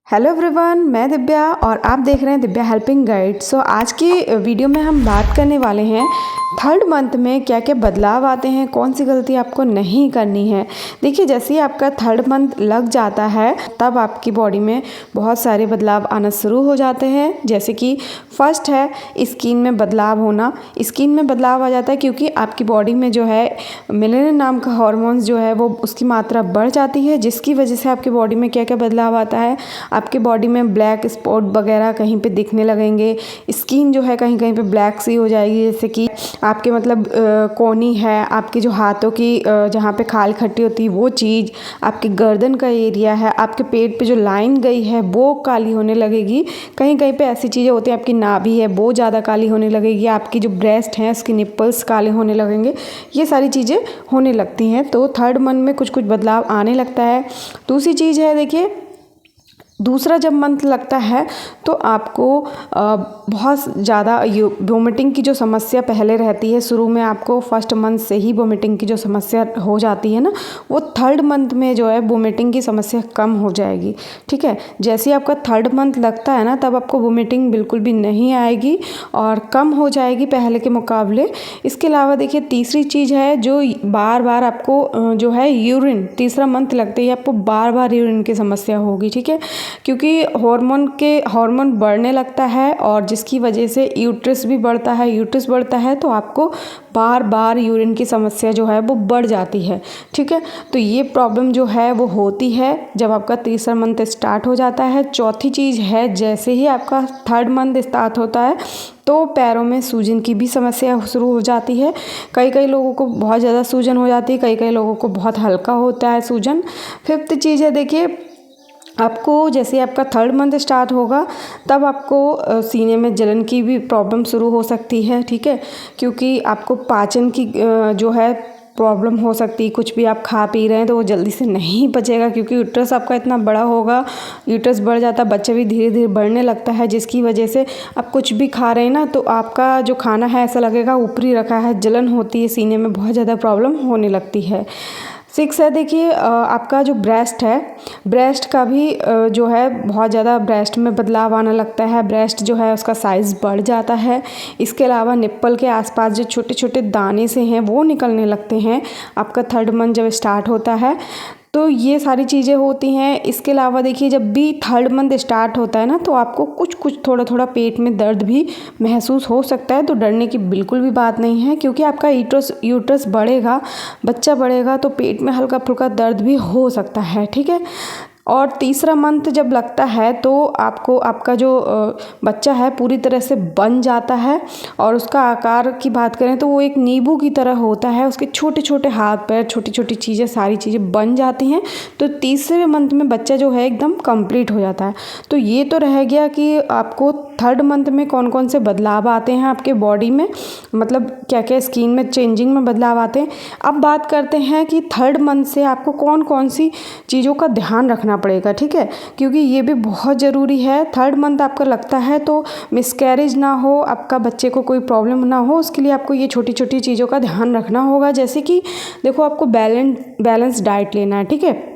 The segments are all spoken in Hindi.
हेलो एवरीवन, मैं दिव्या और आप देख रहे हैं दिव्या हेल्पिंग गाइड। आज की वीडियो में हम बात करने वाले हैं थर्ड मंथ में क्या क्या बदलाव आते हैं, कौन सी गलती आपको नहीं करनी है। देखिए, जैसे ही आपका थर्ड मंथ लग जाता है तब आपकी बॉडी में बहुत सारे बदलाव आना शुरू हो जाते हैं। जैसे कि फर्स्ट है स्किन में बदलाव होना। स्किन में बदलाव आ जाता है क्योंकि आपकी बॉडी में जो है मेलेनिन नाम का हार्मोन्स जो है वो उसकी मात्रा बढ़ जाती है, जिसकी वजह से आपकी बॉडी में क्या क्या बदलाव आता है। आपके बॉडी में ब्लैक स्पॉट वगैरह कहीं पे दिखने लगेंगे, स्किन जो है कहीं कहीं पे ब्लैक सी हो जाएगी। जैसे कि आपके मतलब कोहनी है, आपके जो हाथों की जहाँ पे खाल खट्टी होती है वो चीज़, आपके गर्दन का एरिया है, आपके पेट पे जो लाइन गई है वो काली होने लगेगी। कहीं कहीं पे ऐसी चीज़ें होती हैं, आपकी नाभि है वो ज़्यादा काली होने लगेगी, आपकी जो ब्रेस्ट है उसके निप्पल्स काले होने लगेंगे। ये सारी चीज़ें होने लगती हैं। तो थर्ड मंथ में कुछ कुछ बदलाव आने लगता है। दूसरी चीज़ है, देखिए दूसरा जब मंथ लगता है तो आपको बहुत ज़्यादा वोमिटिंग की जो समस्या पहले रहती है, शुरू में आपको फर्स्ट मंथ से ही वोमिटिंग की जो समस्या हो जाती है ना, वो थर्ड मंथ में जो है वोमिटिंग की समस्या कम हो जाएगी। ठीक है, जैसे ही आपका थर्ड मंथ लगता है ना तब आपको वोमिटिंग बिल्कुल भी नहीं आएगी और कम हो जाएगी पहले के मुकाबले। इसके अलावा देखिए तीसरी चीज़ है जो बार बार आपको जो है यूरिन, तीसरा मंथ लगते ही आपको बार बार यूरिन की समस्या होगी। ठीक है, क्योंकि हार्मोन बढ़ने लगता है और जिसकी वजह से यूट्रस भी बढ़ता है। यूट्रस बढ़ता है तो आपको बार बार यूरिन की समस्या जो है वो बढ़ जाती है। ठीक है, तो ये प्रॉब्लम जो है वो होती है जब आपका तीसरा मंथ स्टार्ट हो जाता है। चौथी चीज़ है, जैसे ही आपका थर्ड मंथ स्टार्ट होता है तो पैरों में सूजन की भी समस्या शुरू हो जाती है। कई कई लोगों को बहुत ज़्यादा सूजन हो जाती है, कई कई लोगों को बहुत हल्का होता है सूजन। फिफ्थ चीज़ है, देखिए आपको जैसे आपका थर्ड मंथ स्टार्ट होगा तब आपको सीने में जलन की भी प्रॉब्लम शुरू हो सकती है। ठीक है, क्योंकि आपको पाचन की जो है प्रॉब्लम हो सकती है। कुछ भी आप खा पी रहे हैं तो वो जल्दी से नहीं पचेगा क्योंकि यूट्रस आपका इतना बड़ा होगा, यूट्रस बढ़ जाता है, बच्चा भी धीरे धीरे बढ़ने लगता है, जिसकी वजह से आप कुछ भी खा रहे हैं ना तो आपका जो खाना है ऐसा लगेगा ऊपरी रखा है, जलन होती है, सीने में बहुत ज़्यादा प्रॉब्लम होने लगती है। सिक्स है, देखिए आपका जो ब्रेस्ट है, ब्रेस्ट का भी जो है बहुत ज़्यादा ब्रेस्ट में बदलाव आने लगता है। ब्रेस्ट जो है उसका साइज़ बढ़ जाता है। इसके अलावा निप्पल के आसपास जो छोटे छोटे दाने से हैं वो निकलने लगते हैं आपका थर्ड मंथ जब स्टार्ट होता है। तो ये सारी चीज़ें होती हैं। इसके अलावा देखिए जब भी थर्ड मंथ स्टार्ट होता है ना तो आपको कुछ कुछ थोड़ा थोड़ा पेट में दर्द भी महसूस हो सकता है। तो डरने की बिल्कुल भी बात नहीं है क्योंकि आपका यूट्रस बढ़ेगा, बच्चा बढ़ेगा तो पेट में हल्का फुल्का दर्द भी हो सकता है। ठीक है, और तीसरा मंथ जब लगता है तो आपको आपका जो बच्चा है पूरी तरह से बन जाता है और उसका आकार की बात करें तो वो एक नींबू की तरह होता है। उसके छोटे छोटे हाथ पैर, छोटी छोटी चीज़ें, सारी चीज़ें बन जाती हैं। तो तीसरे मंथ में बच्चा जो है एकदम कंप्लीट हो जाता है। तो ये तो रह गया कि आपको थर्ड मंथ में कौन कौन से बदलाव आते हैं आपके बॉडी में, मतलब क्या क्या स्किन में चेंजिंग में बदलाव आते हैं। अब बात करते हैं कि थर्ड मंथ से आपको कौन कौन सी चीज़ों का ध्यान रखना पड़ेगा। ठीक है, क्योंकि ये भी बहुत ज़रूरी है। थर्ड मंथ आपका लगता है तो मिसकैरेज ना हो, आपका बच्चे को कोई प्रॉब्लम ना हो, उसके लिए आपको ये छोटी छोटी चीज़ों का ध्यान रखना होगा। जैसे कि देखो आपको बैलेंस डाइट लेना है। ठीक है,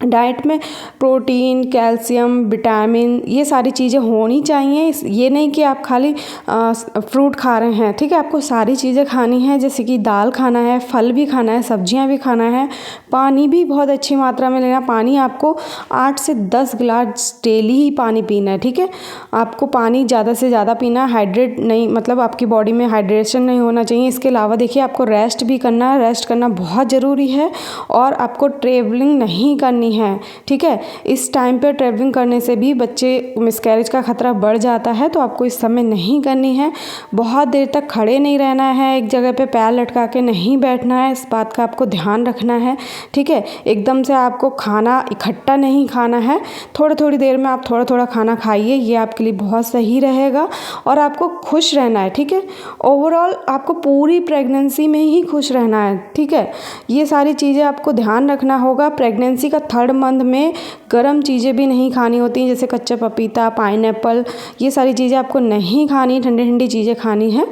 डाइट में प्रोटीन, कैल्शियम, विटामिन, ये सारी चीज़ें होनी चाहिए। ये नहीं कि आप खाली फ्रूट खा रहे हैं। ठीक है, आपको सारी चीज़ें खानी है, जैसे कि दाल खाना है, फल भी खाना है, सब्जियां भी खाना है, पानी भी बहुत अच्छी मात्रा में लेना। पानी आपको 8 से 10 गिलास डेली ही पानी पीना है। ठीक है, आपको पानी ज़्यादा से ज़्यादा पीना, हाइड्रेट नहीं, मतलब आपकी बॉडी में हाइड्रेशन नहीं होना चाहिए। इसके अलावा देखिए आपको रेस्ट भी करना है, रेस्ट करना बहुत ज़रूरी है और आपको ट्रेवलिंग नहीं करनी है। ठीक है, इस टाइम पे ट्रैवलिंग करने से भी बच्चे मिसकैरेज का खतरा बढ़ जाता है, तो आपको इस समय नहीं करनी है। बहुत देर तक खड़े नहीं रहना है, एक जगह पे पैर लटका के नहीं बैठना है, इस बात का आपको ध्यान रखना है। ठीक है, एकदम से आपको खाना इकट्ठा नहीं खाना है, थोड़ी थोड़ी देर में आप थोड़ा थोड़ा खाना खाइए, ये आपके लिए बहुत सही रहेगा और आपको खुश रहना है। ठीक है, ओवरऑल आपको पूरी प्रेगनेंसी में ही खुश रहना है। ठीक है, ये सारी चीज़ें आपको ध्यान रखना होगा। प्रेगनेंसी का थर्ड मंथ में गर्म चीज़ें भी नहीं खानी होती, जैसे कच्चा पपीता, पाइनएप्पल, ये सारी चीज़ें आपको नहीं खानी, ठंडी ठंडी चीज़ें खानी है।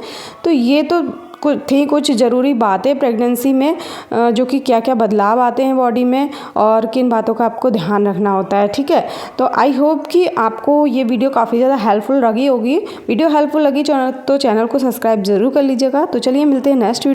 तो ये तो कुछ ज़रूरी बातें प्रेगनेंसी में, जो कि क्या क्या बदलाव आते हैं बॉडी में और किन बातों का आपको ध्यान रखना होता है। ठीक है, तो आई होप कि आपको ये वीडियो काफ़ी ज़्यादा हेल्पफुल लगी होगी। वीडियो हेल्पफुल लगी तो चैनल को सब्सक्राइब ज़रूर कर लीजिएगा। तो चलिए मिलते हैं नेक्स्ट वीडियो।